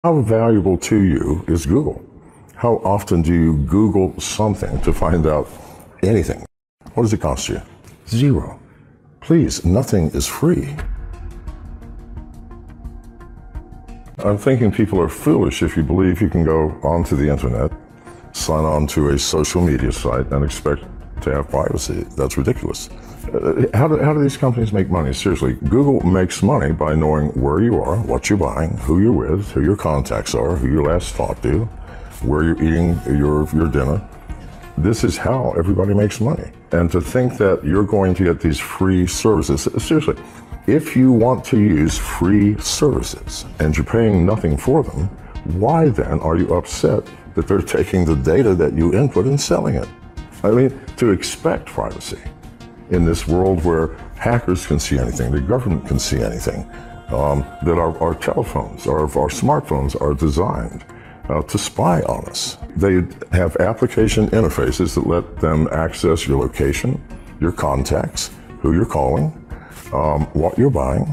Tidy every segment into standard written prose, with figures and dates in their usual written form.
How valuable to you is Google? How often do you Google something to find out anything? What does it cost you? Zero. Please, nothing is free. I'm thinking people are foolish if you believe you can go onto the internet, sign on to a social media site, and expect to have privacy. That's ridiculous. How do these companies make money? Seriously, Google makes money by knowing where you are, what you're buying, who you're with, who your contacts are, who you last talked to, where you're eating your dinner. This is how everybody makes money. And to think that you're going to get these free services, seriously, if you want to use free services and you're paying nothing for them, why then are you upset that they're taking the data that you input and selling it? I mean, to expect privacy in this world where hackers can see anything, the government can see anything, that our telephones, our smartphones are designed to spy on us. They have application interfaces that let them access your location, your contacts, who you're calling, what you're buying.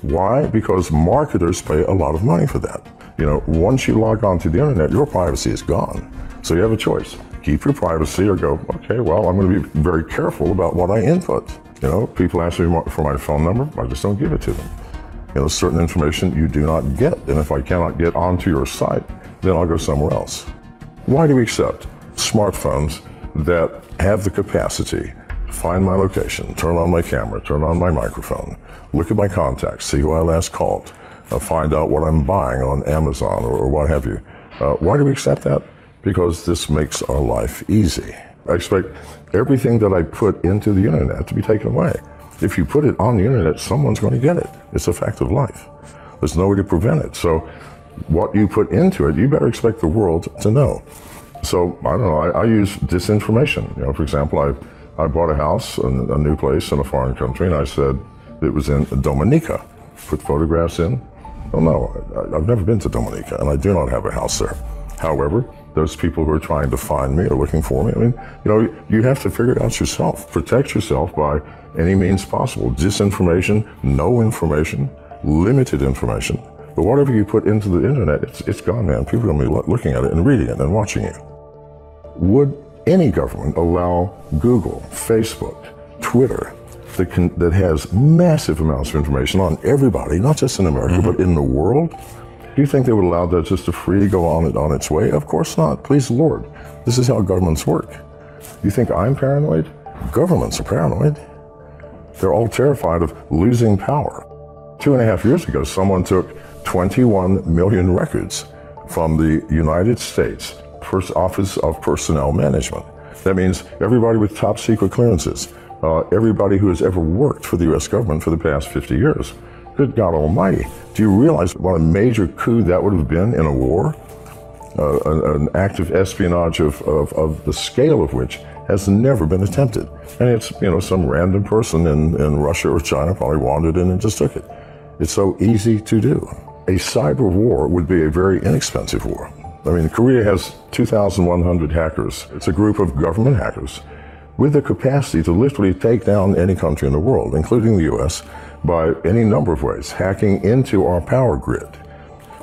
Why? Because marketers pay a lot of money for that. You know, once you log on to the internet, your privacy is gone. So you have a choice. Keep your privacy or go, okay, well, I'm going to be very careful about what I input. You know, people ask me for my phone number, I just don't give it to them. You know, certain information you do not get. And if I cannot get onto your site, then I'll go somewhere else. Why do we accept smartphones that have the capacity to find my location, turn on my camera, turn on my microphone, look at my contacts, see who I last called, find out what I'm buying on Amazon or what have you? Why do we accept that? Because this makes our life easy. I expect everything that I put into the internet to be taken away. If you put it on the internet, someone's going to get it. It's a fact of life. There's no way to prevent it. So what you put into it, you better expect the world to know. So I don't know, I use disinformation. You know, for example, I bought a house, a new place in a foreign country, and I said it was in Dominica. Put photographs in. Oh no, I've never been to Dominica, and I do not have a house there. However, those people who are trying to find me or looking for me, I mean, you know, you have to figure it out yourself. Protect yourself by any means possible. Disinformation, no information, limited information. But whatever you put into the internet, it's gone, man. People are going to be looking at it and reading it and watching you. Would any government allow Google, Facebook, Twitter, that has massive amounts of information on everybody, not just in America, but in the world? Do you think they would allow that just to freely go on its way? Of course not. Please, the Lord. This is how governments work. You think I'm paranoid? Governments are paranoid. They're all terrified of losing power. 2.5 years ago, someone took 21 million records from the United States Office of Personnel Management. That means everybody with top secret clearances, everybody who has ever worked for the U.S. government for the past 50 years. Good God Almighty. Do you realize what a major coup that would have been in a war? An act of espionage of the scale of which has never been attempted. And it's, you know, some random person in Russia or China probably wandered in and just took it. It's so easy to do. A cyber war would be a very inexpensive war. I mean, Korea has 2,100 hackers. It's a group of government hackers with the capacity to literally take down any country in the world, including the U.S., by any number of ways, hacking into our power grid,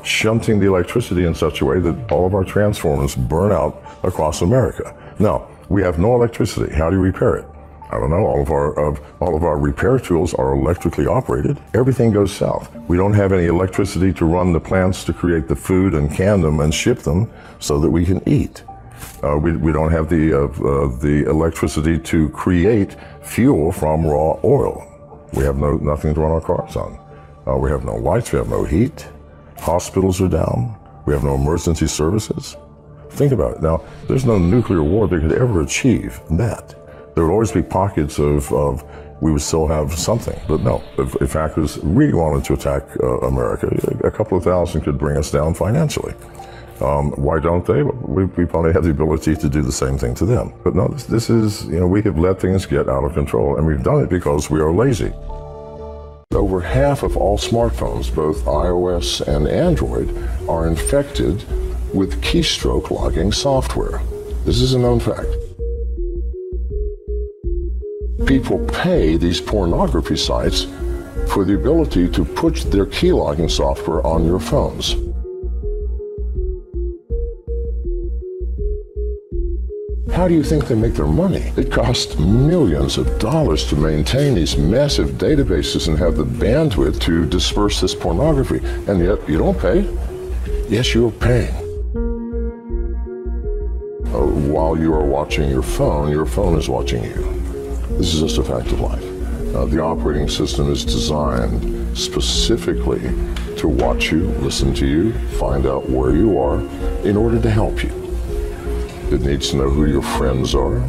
shunting the electricity in such a way that all of our transformers burn out across America. Now, we have no electricity. How do you repair it? I don't know. All of our repair tools are electrically operated. Everything goes south. We don't have any electricity to run the plants to create the food and can them and ship them so that we can eat. We don't have the electricity to create fuel from raw oil. We have nothing to run our cars on. We have no lights. We have no heat. Hospitals are down. We have no emergency services. Think about it. Now, there's no nuclear war that could ever achieve that. There would always be pockets of we would still have something. But no, if hackers really wanted to attack America, a couple of thousand could bring us down financially. Why don't they? We probably have the ability to do the same thing to them. But no, this is, you know, we have let things get out of control, and we've done it because we are lazy. Over half of all smartphones, both iOS and Android, are infected with keystroke logging software. This is a known fact. People pay these pornography sites for the ability to put their key logging software on your phones. How do you think they make their money? It costs millions of dollars to maintain these massive databases and have the bandwidth to disperse this pornography, and yet you don't pay? Yes, you're paying. While you are watching your phone is watching you. This is just a fact of life. The operating system is designed specifically to watch you, listen to you, find out where you are in order to help you. It needs to know who your friends are.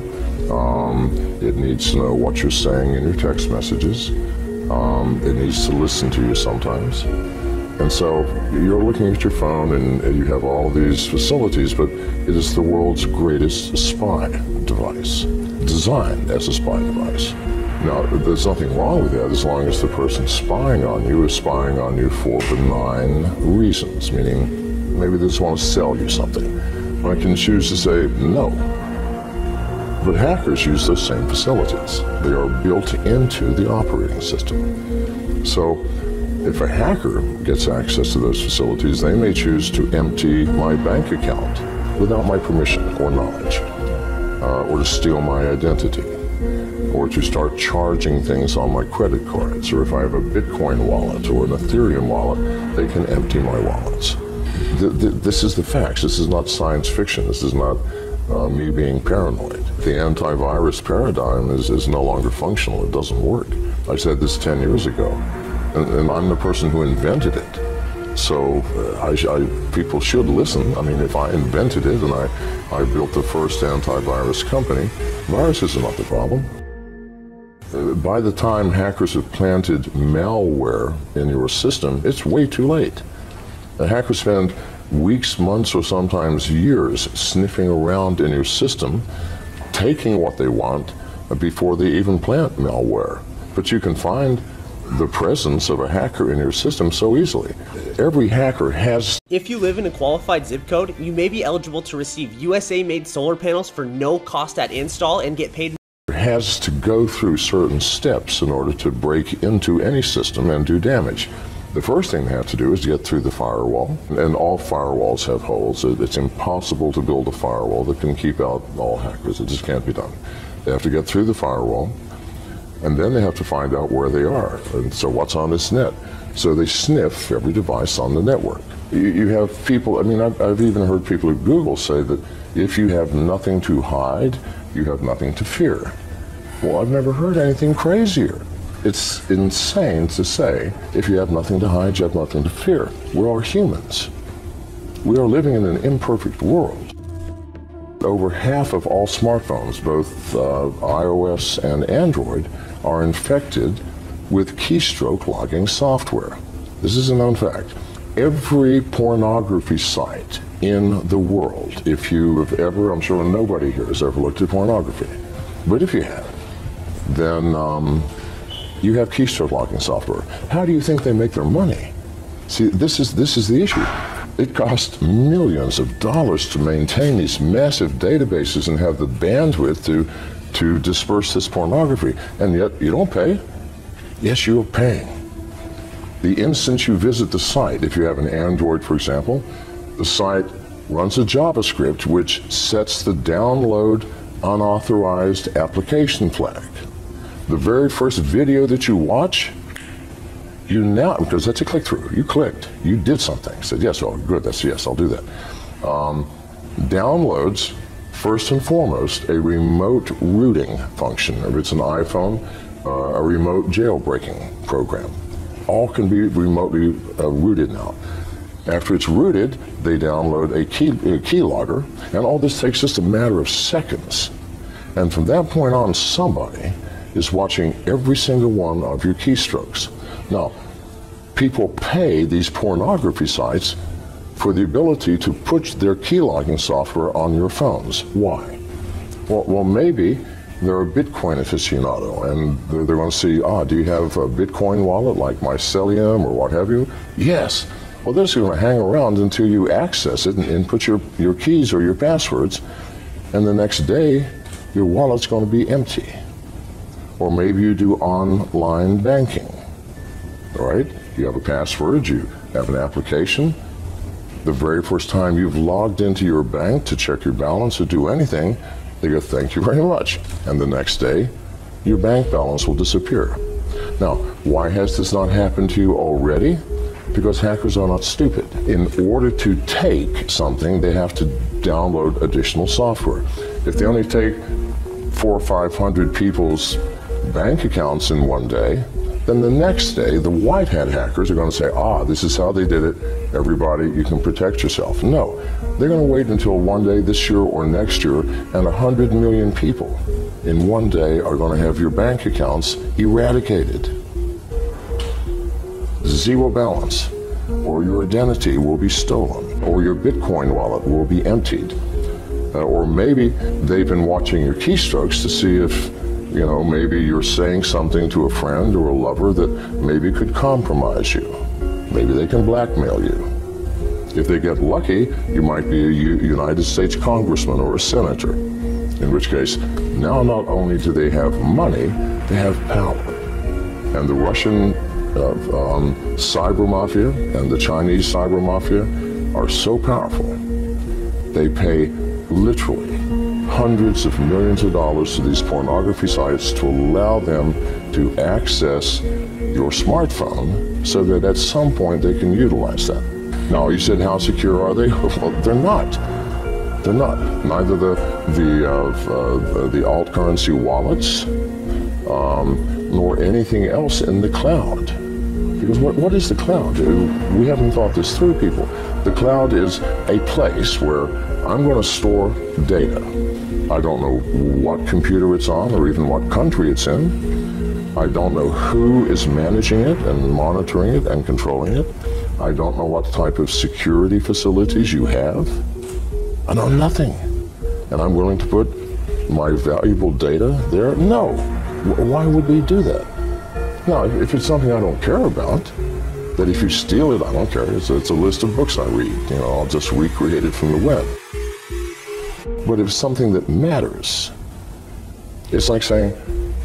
It needs to know what you're saying in your text messages. It needs to listen to you sometimes. And so you're looking at your phone and you have all these facilities, but it is the world's greatest spy device, designed as a spy device. Now, there's nothing wrong with that as long as the person spying on you is spying on you for benign reasons, meaning maybe they just want to sell you something. I can choose to say no. But hackers use those same facilities. They are built into the operating system. So if a hacker gets access to those facilities, they may choose to empty my bank account without my permission or knowledge, or to steal my identity, or to start charging things on my credit cards, or if I have a Bitcoin wallet or an Ethereum wallet, they can empty my wallets. This is the facts. This is not science fiction. This is not me being paranoid. The antivirus paradigm is no longer functional. It doesn't work. I said this 10 years ago, and I'm the person who invented it. So people should listen. I mean, if I invented it and I built the first antivirus company, viruses are not the problem. By the time hackers have planted malware in your system, it's way too late. The hackers spend weeks, months, or sometimes years sniffing around in your system, taking what they want before they even plant malware. But you can find the presence of a hacker in your system so easily. Every hacker has... If you live in a qualified zip code, you may be eligible to receive USA-made solar panels for no cost at install and get paid. Has to go through certain steps in order to break into any system and do damage. The first thing they have to do is get through the firewall, and all firewalls have holes. It's impossible to build a firewall that can keep out all hackers. It just can't be done. They have to get through the firewall, and then they have to find out where they are. And so what's on this net? So they sniff every device on the network. You have people, I mean, I've even heard people at Google say that if you have nothing to hide, you have nothing to fear. Well, I've never heard anything crazier. It's insane to say, if you have nothing to hide, you have nothing to fear. We're all humans. We are living in an imperfect world. Over half of all smartphones, both iOS and Android, are infected with keystroke logging software. This is a known fact. Every pornography site in the world, if you have ever, I'm sure nobody here has ever looked at pornography, but if you have, then you have keystroke logging software. How do you think they make their money? See, this is the issue. It costs millions of dollars to maintain these massive databases and have the bandwidth to disperse this pornography, and yet you don't pay? Yes, you're paying. The instant you visit the site, if you have an Android, for example, the site runs a JavaScript which sets the download unauthorized application flag. The very first video that you watch, you now, because that's a click-through, you clicked, you did something, said yes, oh good, that's yes, I'll do that. Downloads, first and foremost, a remote rooting function. If it's an iPhone, a remote jailbreaking program. All can be remotely rooted now. After it's rooted, they download a keylogger, and all this takes just a matter of seconds. And from that point on, somebody is watching every single one of your keystrokes. Now, people pay these pornography sites for the ability to put their keylogging software on your phones. Why? Well, maybe they're a Bitcoin aficionado, and they're going to see, do you have a Bitcoin wallet like Mycelium or what have you? Yes. Well, they're just going to hang around until you access it and input your keys or your passwords, and the next day, your wallet's going to be empty. Or maybe you do online banking, all right? You have a password, you have an application. The very first time you've logged into your bank to check your balance or do anything, They go, thank you very much. And the next day, your bank balance will disappear. Now, why has this not happened to you already? Because hackers are not stupid. In order to take something, they have to download additional software. If they only take 400 or 500 people's bank accounts in one day, then the next day, the white hat hackers are going to say, this is how they did it. Everybody, you can protect yourself. No, they're going to wait until one day this year or next year, and 100 million people in one day are going to have your bank accounts eradicated. Zero balance, or your identity will be stolen, or your Bitcoin wallet will be emptied. Or maybe they've been watching your keystrokes to see if, maybe you're saying something to a friend or a lover that maybe could compromise you. Maybe they can blackmail you. If they get lucky, you might be a United States congressman or a senator, in which case, now not only do they have money, they have power. And the Russian cyber mafia and the Chinese cyber mafia are so powerful. They pay literally hundreds of millions of dollars to these pornography sites to allow them to access your smartphone so that at some point they can utilize that. Now, you said, how secure are they? Well, they're not. They're not. Neither the alt currency wallets nor anything else in the cloud. Because what is the cloud? We haven't thought this through, people. The cloud is a place where I'm going to store data. I don't know what computer it's on or even what country it's in. I don't know who is managing it and monitoring it and controlling it. I don't know what type of security facilities you have. I know nothing. And I'm willing to put my valuable data there? No. Why would we do that? Now, if it's something I don't care about, that if you steal it, I don't care. It's a list of books I read. I'll just recreate it from the web. But if it's something that matters, it's like saying,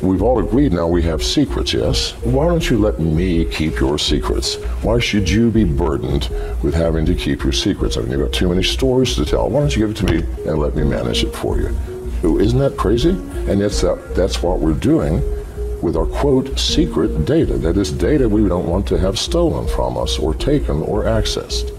we've all agreed now we have secrets, yes? Why don't you let me keep your secrets? Why should you be burdened with having to keep your secrets? I mean, you've got too many stories to tell. Why don't you give it to me and let me manage it for you? Isn't that crazy? And that's what we're doing with our, quote, secret data. That is data we don't want to have stolen from us or taken or accessed.